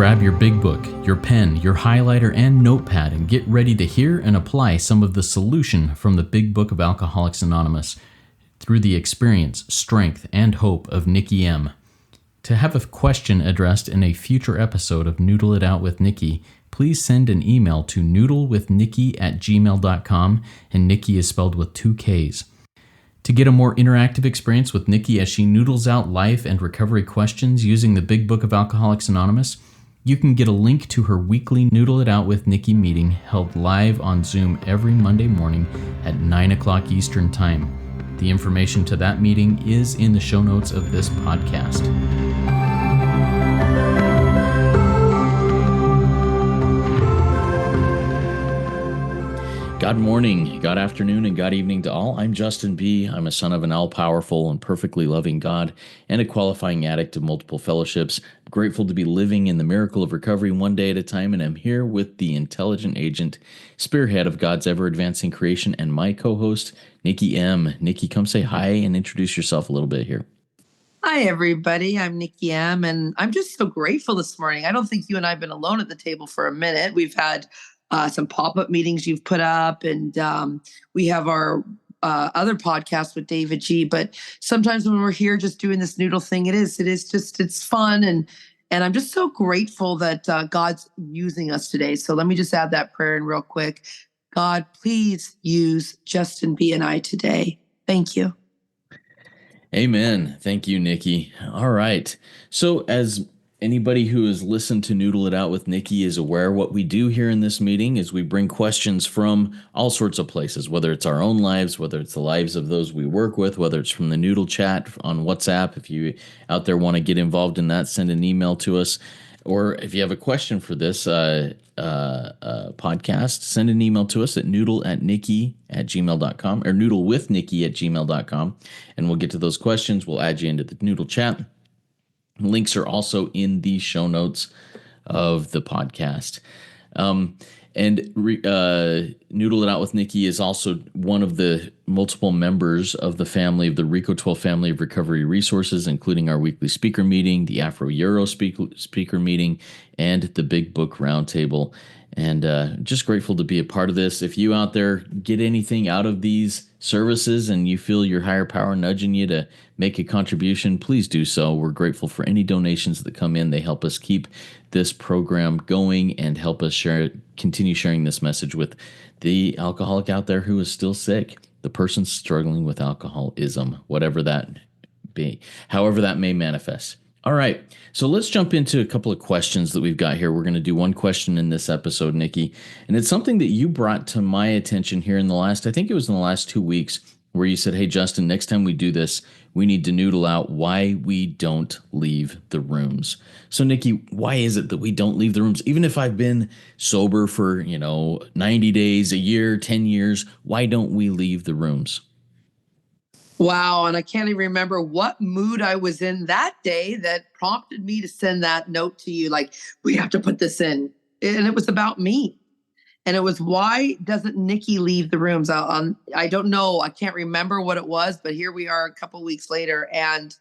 grab your big book, your pen, your highlighter, and notepad and get ready to hear and apply some of the solution from the Big Book of Alcoholics Anonymous through the experience, strength, and hope of Nikki M. To have a question addressed in a future episode of Noodle It Out with Nikki, please send an email to noodlewithnikki@gmail.com, and Nikki is spelled with 2 Ks. To get a more interactive experience with Nikki as she noodles out life and recovery questions using the Big Book of Alcoholics Anonymous, you can get a link to her weekly Noodle It Out with Nikki meeting held live on Zoom every Monday morning at 9 o'clock Eastern Time. The information to that meeting is in the show notes of this podcast. God morning, God afternoon, and God evening to all. I'm Justin B. I'm a son of an all-powerful and perfectly loving God and a qualifying addict of multiple fellowships. I'm grateful to be living in the miracle of recovery one day at a time, and I'm here with the intelligent agent, spearhead of God's ever-advancing creation, and my co-host, Nikki M. Nikki, come say hi and introduce yourself a little bit here. Hi, everybody. I'm Nikki M, and I'm just so grateful this morning. I don't think you and I have been alone at the table for a minute. We've had some pop-up meetings you've put up, and we have our other podcast with David G. But sometimes when we're here just doing this noodle thing, it's fun. And I'm just so grateful that God's using us today. So let me just add that prayer in real quick. God, please use Justin B. and I today. Thank you. Amen. Thank you, Nikki. All right. So as anybody who has listened to Noodle It Out with Nikki is aware, what we do here in this meeting is we bring questions from all sorts of places, whether it's our own lives, whether it's the lives of those we work with, whether it's from the Noodle chat on WhatsApp. If you out there want to get involved in that, send an email to us. Or if you have a question for this podcast, send an email to us at noodle@nikki@gmail.com or noodlewithnikki@gmail.com, and we'll get to those questions. We'll add you into the Noodle chat. Links are also in the show notes of the podcast. Noodle It Out with Nikki is also one of the multiple members of the family of the RICO 12 family of recovery resources, including our weekly speaker meeting, the Afro-Euro speaker meeting, and the Big Book Roundtable. And just grateful to be a part of this. If you out there get anything out of these services and you feel your higher power nudging you to make a contribution, please do so. We're grateful for any donations that come in. They help us keep this program going and help us continue sharing this message with the alcoholic out there who is still sick, the person struggling with alcoholism, whatever that be, however that may manifest. All right, so let's jump into a couple of questions that we've got here. We're going to do one question in this episode, Nikki, and it's something that you brought to my attention here in the last 2 weeks, where you said, hey, Justin, next time we do this, we need to noodle out why we don't leave the rooms. So, Nikki, why is it that we don't leave the rooms? Even if I've been sober for, 90 days, a year, 10 years, why don't we leave the rooms? Wow. And I can't even remember what mood I was in that day that prompted me to send that note to you. Like, we have to put this in. And it was about me. And it was, why doesn't Nikki leave the rooms? I don't know. I can't remember what it was, but here we are a couple weeks later. And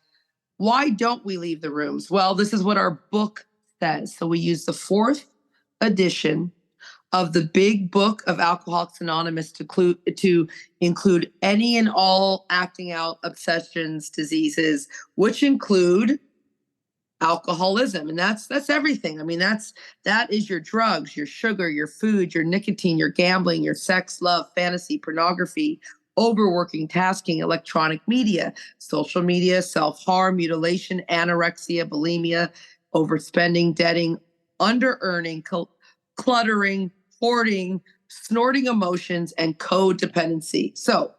why don't we leave the rooms? Well, this is what our book says. So we use the 4th edition of the Big Book of Alcoholics Anonymous to include any and all acting out obsessions, diseases, which include alcoholism. And that's everything. I mean, that is your drugs, your sugar, your food, your nicotine, your gambling, your sex, love, fantasy, pornography, overworking, tasking, electronic media, social media, self-harm, mutilation, anorexia, bulimia, overspending, debting, under-earning, cluttering, hoarding, snorting emotions, and codependency. So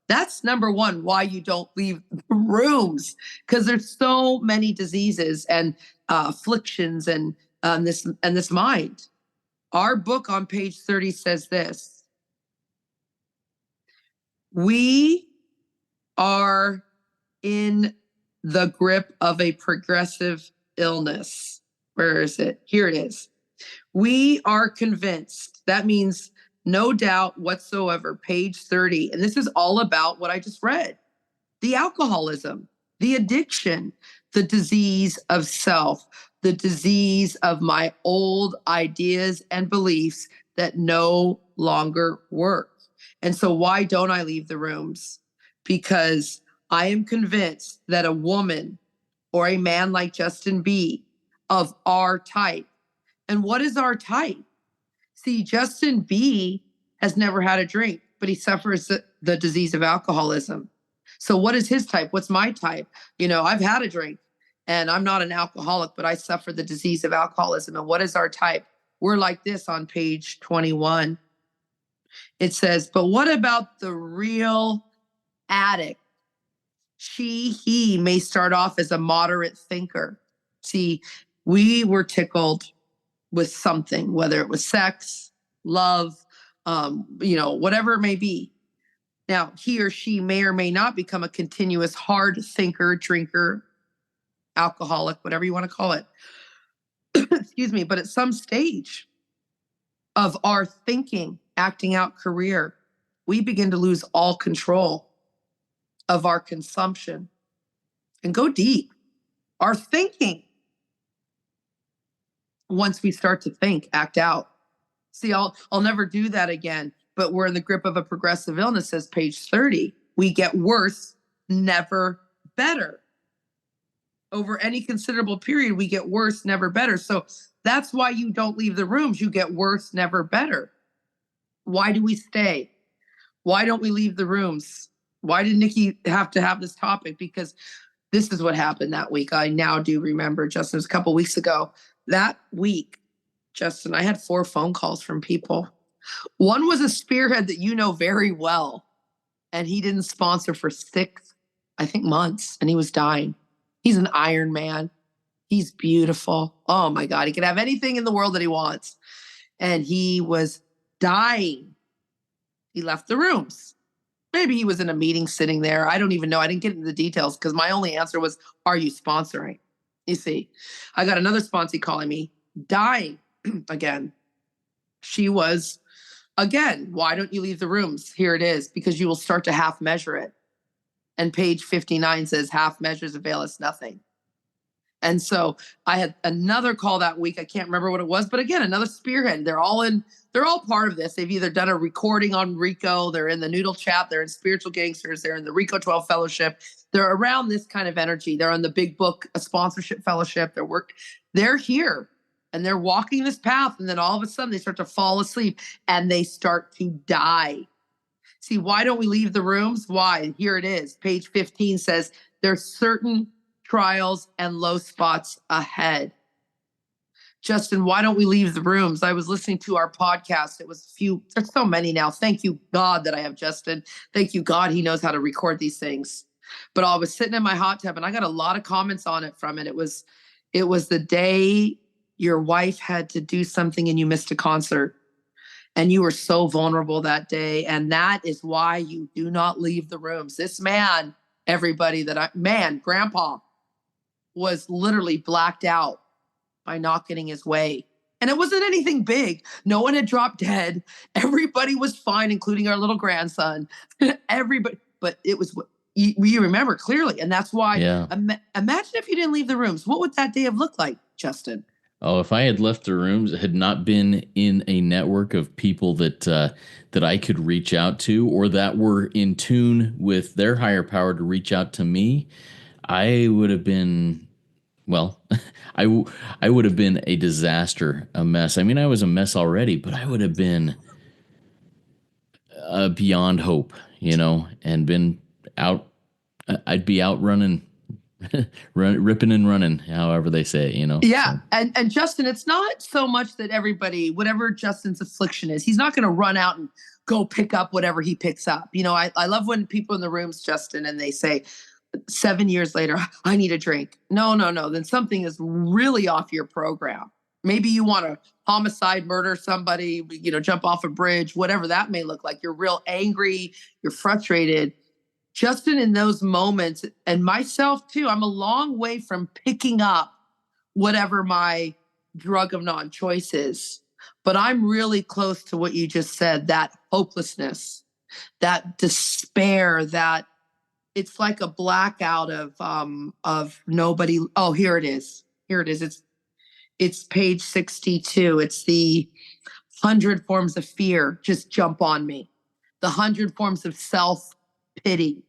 that's number one, why you don't leave rooms, because there's so many diseases and afflictions and this mind. Our book on page 30 says this: we are in the grip of a progressive illness. Where is it? Here it is. We are convinced. That means no doubt whatsoever, page 30. And this is all about what I just read: the alcoholism, the addiction, the disease of self, the disease of my old ideas and beliefs that no longer work. And so why don't I leave the rooms? Because I am convinced that a woman or a man like Justin B of our type. And what is our type? See, Justin B has never had a drink, but he suffers the disease of alcoholism. So what is his type? What's my type? I've had a drink and I'm not an alcoholic, but I suffer the disease of alcoholism. And what is our type? We're like this on page 21. It says, but what about the real addict? He may start off as a moderate thinker. See, we were tickled with something, whether it was sex, love, whatever it may be. Now, he or she may or may not become a continuous hard thinker, drinker, alcoholic, whatever you want to call it. Excuse me. But at some stage of our thinking, acting out career, we begin to lose all control of our consumption and go deep. Our thinking. Once we start to think, act out. See, I'll never do that again. But we're in the grip of a progressive illness, says page 30. We get worse, never better. Over any considerable period, we get worse, never better. So that's why you don't leave the rooms. You get worse, never better. Why do we stay? Why don't we leave the rooms? Why did Nikki have to have this topic? Because this is what happened that week. I now do remember, Justin, it was a couple weeks ago. That week, Justin, I had 4 phone calls from people. One was a spearhead that you know very well, and he didn't sponsor for 6, I think, months, and he was dying. He's an Iron Man. He's beautiful. Oh, my God. He can have anything in the world that he wants. And he was dying. He left the rooms. Maybe he was in a meeting sitting there. I don't even know. I didn't get into the details because my only answer was, are you sponsoring? You see, I got another sponsee calling me, dying again. She was, again, why don't you leave the rooms? Here it is, because you will start to half measure it. And page 59 says half measures avail us nothing. And so I had another call that week. I can't remember what it was, but again, another spearhead. They're all part of this. They've either done a recording on Rico, they're in the Noodle chat, they're in Spiritual Gangsters, they're in the Rico 12 Fellowship. They're around this kind of energy. They're on the Big Book, a sponsorship fellowship. They're here and they're walking this path. And then all of a sudden they start to fall asleep and they start to die. See, why don't we leave the rooms? Why? Here it is. Page 15 says there's certain trials and low spots ahead. Justin, why don't we leave the rooms? I was listening to our podcast. There's so many now. Thank you, God, that I have Justin. Thank you, God, he knows how to record these things. But I was sitting in my hot tub and I got a lot of comments on it from it. It was the day your wife had to do something and you missed a concert. And you were so vulnerable that day. And that is why you do not leave the rooms. This man, Grandpa, was literally blacked out by not getting his way. And it wasn't anything big. No one had dropped dead. Everybody was fine, including our little grandson. Everybody, but it was, you remember clearly. And that's why, imagine if you didn't leave the rooms. What would that day have looked like, Justin? Oh, if I had left the rooms, had not been in a network of people that I could reach out to or that were in tune with their higher power to reach out to me, I would have been, I would have been a disaster, a mess. I mean, I was a mess already, but I would have been beyond hope, and been out. I'd be out running. Ripping and running, however they say it, Yeah. So. And Justin, it's not so much that everybody, whatever Justin's affliction is, he's not going to run out and go pick up whatever he picks up. I love when people in the rooms, Justin, and they say 7 years later, I need a drink. No. Then something is really off your program. Maybe you want to homicide, murder somebody, jump off a bridge, whatever that may look like. You're real angry. You're frustrated. Justin, in those moments, and myself too, I'm a long way from picking up whatever my drug of non-choice is. But I'm really close to what you just said, that hopelessness, that despair, that it's like a blackout of nobody. Oh, here it is. Here it is. It's page 62. It's the 100 forms of fear just jump on me. The 100 forms of self-pity.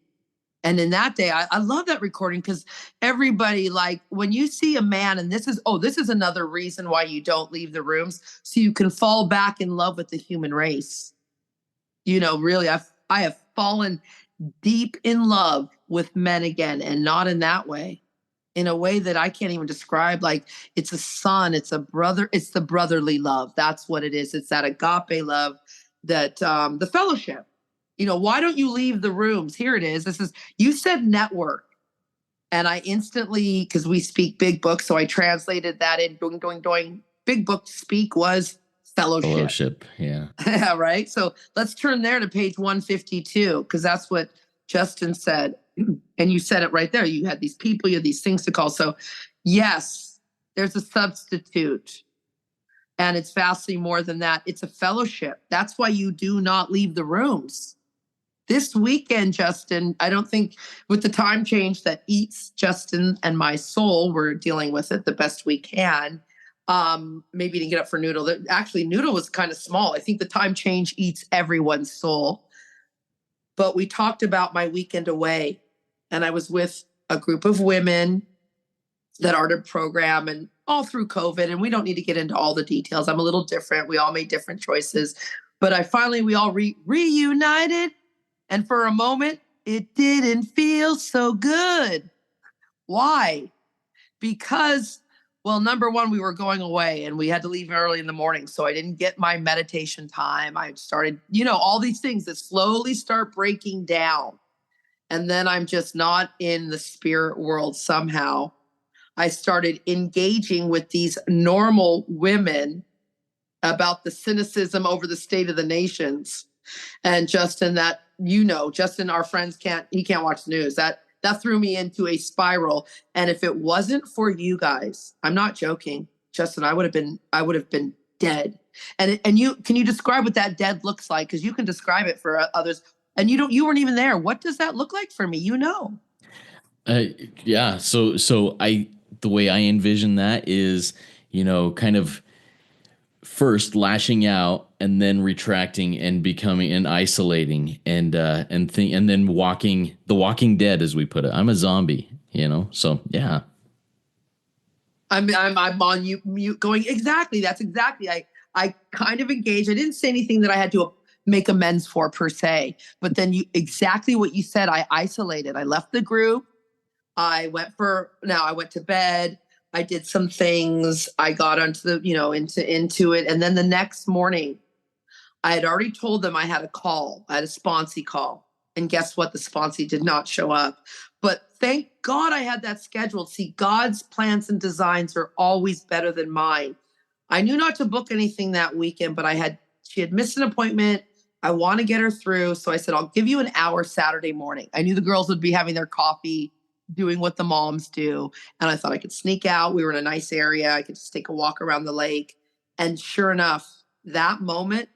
And in that day, I love that recording because everybody, like, when you see a man, and this is another reason why you don't leave the rooms, so you can fall back in love with the human race. Really, I have fallen deep in love with men again, and not in that way, in a way that I can't even describe. Like, it's a son, it's a brother, it's the brotherly love. That's what it is. It's that agape love, that the fellowship. Why don't you leave the rooms? Here it is. You said network. And I instantly, because we speak big book, so I translated that in doing, doing, doing. Big book speak was fellowship. Fellowship, yeah. Yeah, right? So let's turn there to page 152, because that's what Justin said. And you said it right there. You had these people, you had these things to call. So yes, there's a substitute. And it's vastly more than that. It's a fellowship. That's why you do not leave the rooms. This weekend, Justin, I don't think, with the time change that eats Justin and my soul, we're dealing with it the best we can. Maybe to get up for Noodle. Actually, Noodle was kind of small. I think the time change eats everyone's soul. But we talked about my weekend away, and I was with a group of women that are to program, and all through COVID, and we don't need to get into all the details. I'm a little different. We all made different choices. But we all reunited. And for a moment, it didn't feel so good. Why? Because, well, number one, we were going away and we had to leave early in the morning. So I didn't get my meditation time. I started, all these things that slowly start breaking down. And then I'm just not in the spirit world somehow. I started engaging with these normal women about the cynicism over the state of the nations. And Justin, Justin, our friends he can't watch the news. That threw me into a spiral. And if it wasn't for you guys, I'm not joking, Justin, I would have been dead. And can you describe what that dead looks like? Because you can describe it for others. And you weren't even there. What does that look like for me? Yeah. So the way I envision that is, kind of first lashing out and then retracting and becoming and isolating and then walking dead, as we put it. I'm a zombie, so yeah. I'm on mute going, exactly. That's exactly. I kind of engaged. I didn't say anything that I had to make amends for per se, but then exactly what you said, I isolated. I left the group. I went to bed. I did some things. I got onto the, into it. And then the next morning, I had already told them I had a call. I had a sponsee call. And guess what? The sponsee did not show up. But thank God I had that scheduled. See, God's plans and designs are always better than mine. I knew not to book anything that weekend, but she had missed an appointment. I want to get her through. So I said, I'll give you an hour Saturday morning. I knew the girls would be having their coffee, doing what the moms do. And I thought I could sneak out. We were in a nice area. I could just take a walk around the lake. And sure enough, that moment,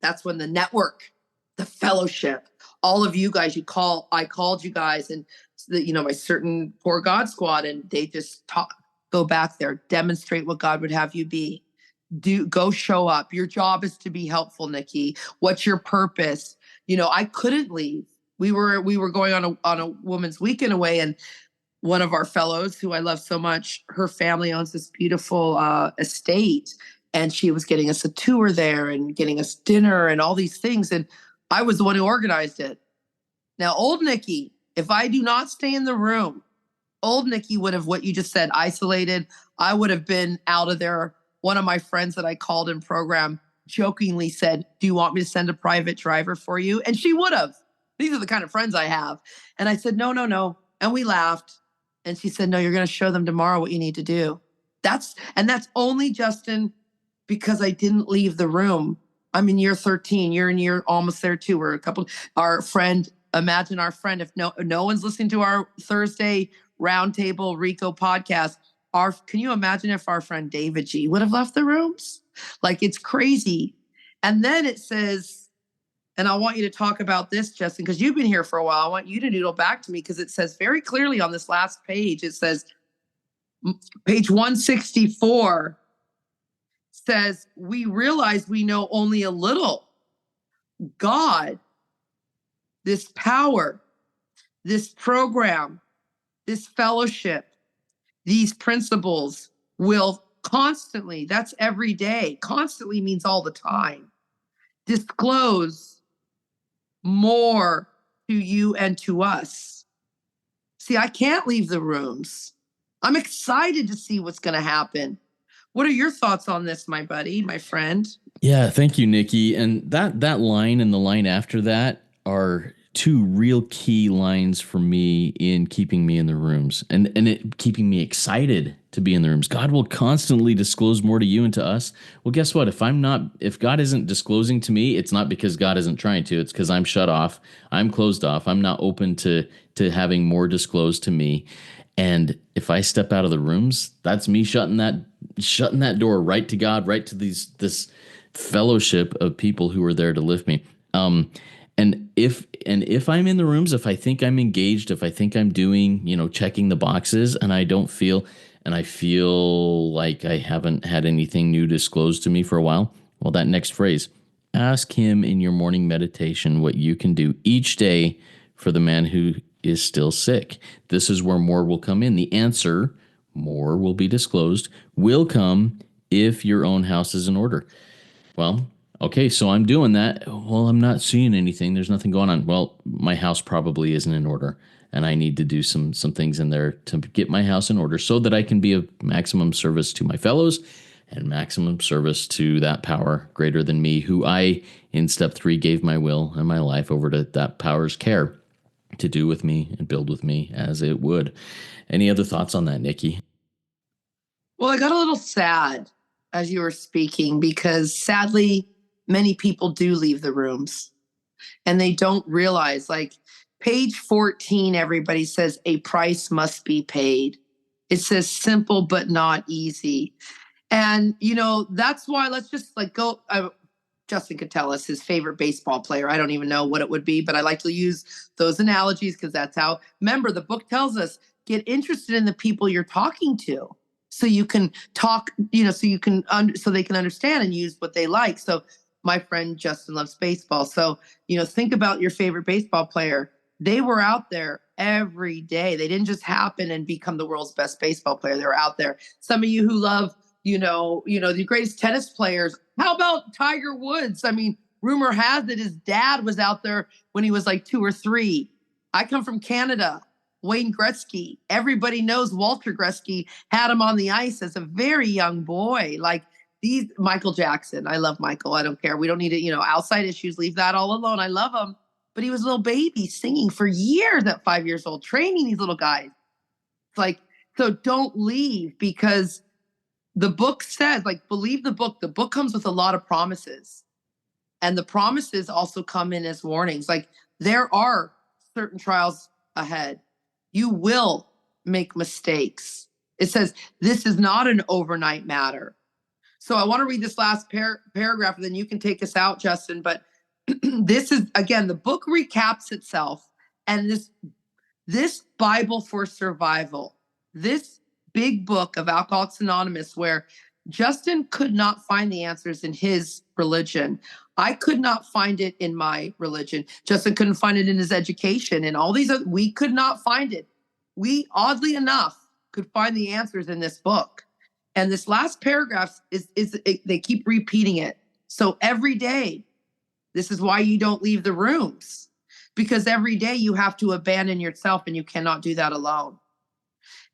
that's when the network, the fellowship, all of you guys, I called you guys and my certain poor God squad, and they just go back there, demonstrate what God would have you be. Go show up. Your job is to be helpful, Nikki. What's your purpose? I couldn't leave. We were going on a woman's weekend away, and one of our fellows, who I love so much, her family owns this beautiful estate, and she was getting us a tour there and getting us dinner and all these things, and I was the one who organized it. Now, old Nikki, if I do not stay in the room, old Nikki would have, what you just said, isolated. I would have been out of there. One of my friends that I called in program jokingly said, "Do you want me to send a private driver for you?" And she would have. These are the kind of friends I have. And I said, no. And we laughed. And she said, "No, you're going to show them tomorrow what you need to do." That's only, Justin, because I didn't leave the room. I'm in year 13. You're in year almost there too. We're imagine our friend, if no one's listening to our Thursday Roundtable Rico podcast, can you imagine if our friend David G would have left the rooms? Like, it's crazy. And then it says, And I want you to talk about this, Justin, because you've been here for a while. I want you to noodle back to me because it says very clearly on this last page, it says, page 164 says, we realize we know only a little. God, this power, this program, this fellowship, these principles will constantly, that's every day, constantly means all the time, disclose more to you and to us. See, I can't leave the rooms. I'm excited to see what's going to happen. What are your thoughts on this, my buddy, my friend? Yeah, thank you, Nikki. And that line and the line after that are two real key lines for me in keeping me in the rooms and it keeping me excited to be in the rooms. God will constantly disclose more to you and to us. Well, guess what? If God isn't disclosing to me, it's not because God isn't trying to. It's because I'm shut off. I'm closed off. I'm not open to having more disclosed to me. And if I step out of the rooms, that's me shutting that door right to God, right to this fellowship of people who are there to lift me. And if I'm in the rooms, if I think I'm engaged, if I think I'm doing, checking the boxes, and I feel like I haven't had anything new disclosed to me for a while, well, that next phrase, ask him in your morning meditation what you can do each day for the man who is still sick. This is where more will come in. The answer, more will be disclosed, will come if your own house is in order. Well, okay, so I'm doing that. Well, I'm not seeing anything. There's nothing going on. Well, my house probably isn't in order, and I need to do some things in there to get my house in order so that I can be of maximum service to my fellows and maximum service to that power greater than me, who I, in step 3, gave my will and my life over to that power's care to do with me and build with me as it would. Any other thoughts on that, Nikki? Well, I got a little sad as you were speaking because sadly, many people do leave the rooms and they don't realize, like page 14, everybody says a price must be paid. It says simple but not easy. And, that's why let's just go. Justin could tell us his favorite baseball player. I don't even know what it would be, but I like to use those analogies because that's how, remember, the book tells us, get interested in the people you're talking to so you can talk, so they can understand and use what they like. So my friend Justin loves baseball. So, think about your favorite baseball player. They were out there every day. They didn't just happen and become the world's best baseball player. They were out there. Some of you who love the greatest tennis players. How about Tiger Woods? I mean, rumor has it his dad was out there when he was like 2 or 3. I come from Canada. Wayne Gretzky. Everybody knows Walter Gretzky had him on the ice as a very young boy. Like Michael Jackson. I love Michael. I don't care. We don't need to, outside issues. Leave that all alone. I love him. But he was a little baby singing for years at 5 years old, training these little guys. So don't leave because the book says, believe the book. The book comes with a lot of promises. And the promises also come in as warnings. There are certain trials ahead. You will make mistakes. It says, this is not an overnight matter. So I want to read this last paragraph, and then you can take us out, Justin. But this is, again, the book recaps itself. And this Bible for survival, this big book of Alcoholics Anonymous, where Justin could not find the answers in his religion. I could not find it in my religion. Justin couldn't find it in his education and all these other, we could not find it. We, oddly enough, could find the answers in this book. And this last paragraph they keep repeating it. So every day, this is why you don't leave the rooms, because every day you have to abandon yourself and you cannot do that alone.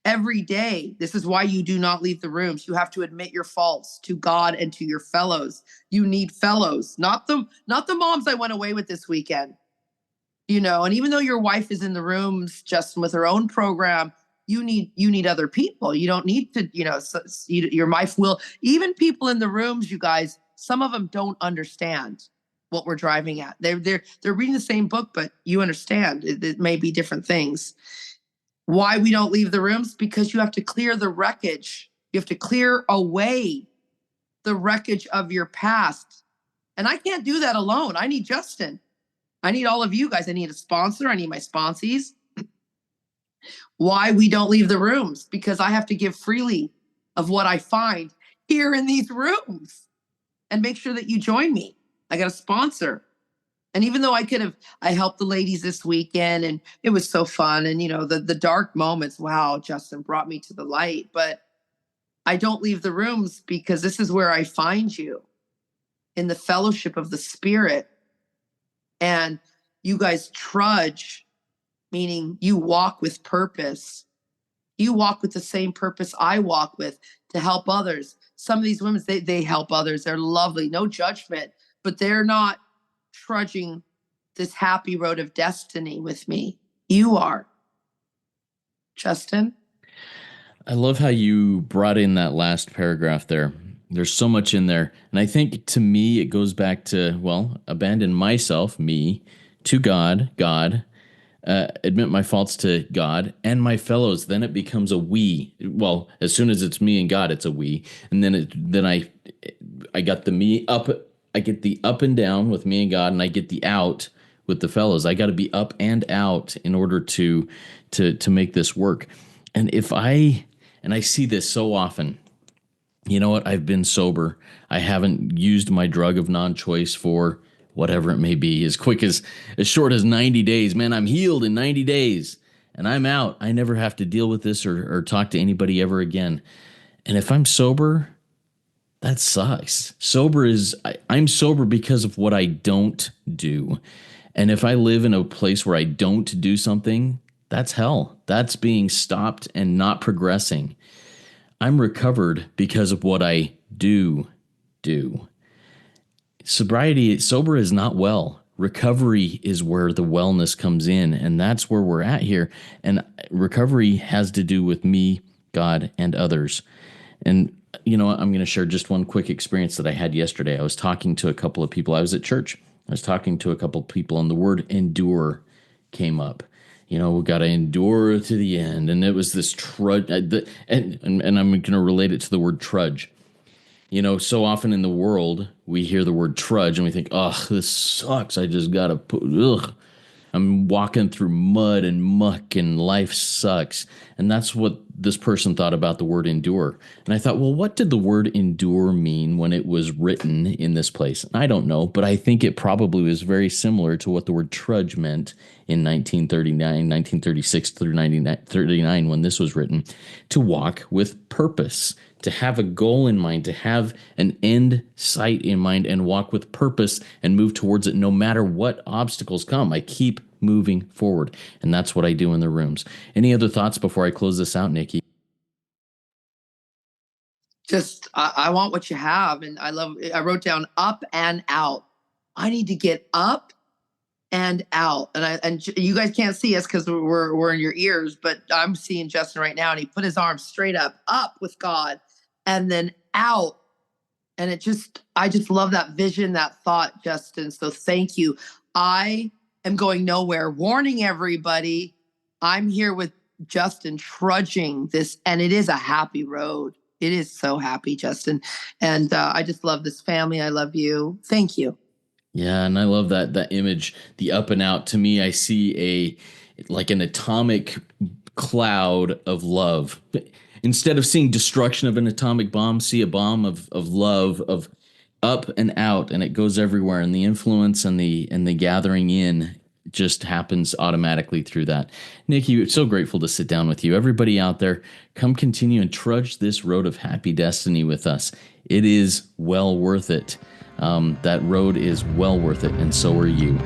Every day, this is why you do not leave the rooms. You have to admit your faults to God and to your fellows. You need fellows, not the moms I went away with this weekend. And even though your wife is in the rooms, Justin, with her own program, you need other people. You don't need to, your wife will. Even people in the rooms, you guys, some of them don't understand what we're driving at. They're reading the same book, but you understand it may be different things. Why we don't leave the rooms? Because you have to clear the wreckage. You have to clear away the wreckage of your past. And I can't do that alone. I need Justin. I need all of you guys. I need a sponsor. I need my sponsees. Why we don't leave the rooms? Because I have to give freely of what I find here in these rooms and make sure that you join me. I got a sponsor. And even though I helped the ladies this weekend and it was so fun. And, the dark moments, wow, Justin brought me to the light. But I don't leave the rooms because this is where I find you, in the fellowship of the Spirit. And you guys trudge, meaning you walk with purpose. You walk with the same purpose I walk with, to help others. Some of these women, they help others. They're lovely, no judgment, but they're not trudging this happy road of destiny with me. You are. Justin? I love how you brought in that last paragraph there. There's so much in there. And I think to me, it goes back to, abandon myself, me, to God, admit my faults to God and my fellows. Then it becomes a we. Well, as soon as it's me and God, it's a we. And then I got the me up. I get the up and down with me and God, and I get the out with the fellows. I got to be up and out in order to make this work. And I see this so often. You know what? I've been sober. I haven't used my drug of non-choice for whatever it may be, as short as 90 days. Man, I'm healed in 90 days and I'm out. I never have to deal with this or talk to anybody ever again. And if I'm sober, that sucks. I'm sober because of what I don't do. And if I live in a place where I don't do something, that's hell. That's being stopped and not progressing. I'm recovered because of what I do. Sober is not well. Recovery is where the wellness comes in, and that's where we're at here. And recovery has to do with me, God, and others. And I'm going to share just one quick experience that I had yesterday. I was talking to a couple of people. I was at church. I was talking to a couple of people, and the word endure came up. We got to endure to the end. And it was this trudge. And I'm going to relate it to the word trudge. So often in the world, we hear the word trudge and we think, oh, this sucks. I just got to I'm walking through mud and muck and life sucks. And that's what this person thought about the word endure. And I thought, well, what did the word endure mean when it was written in this place? I don't know, but I think it probably was very similar to what the word trudge meant in 1936 through 1939 when this was written, to walk with purpose, to have a goal in mind, to have an end sight in mind and walk with purpose and move towards it no matter what obstacles come. I keep moving forward, and that's what I do in the rooms. Any other thoughts before I close this out, Nikki? Just, I want what you have, and I wrote down up and out. I need to get up and out. And you guys can't see us because we're in your ears, but I'm seeing Justin right now, and he put his arms straight up with God, and then out. And I just love that vision, that thought, Justin. So thank you. I am going nowhere. Warning everybody, I'm here with Justin trudging this, and it is a happy road. It is so happy, Justin. And I just love this family. I love you. Thank you. Yeah, and I love that image, the up and out. To me, I see an atomic cloud of love. Instead of seeing destruction of an atomic bomb, see a bomb of love, of up and out, and it goes everywhere. And the influence and the gathering in just happens automatically through that. Nikki, so grateful to sit down with you. Everybody out there, come continue and trudge this road of happy destiny with us. It is well worth it. That road is well worth it, and so are you.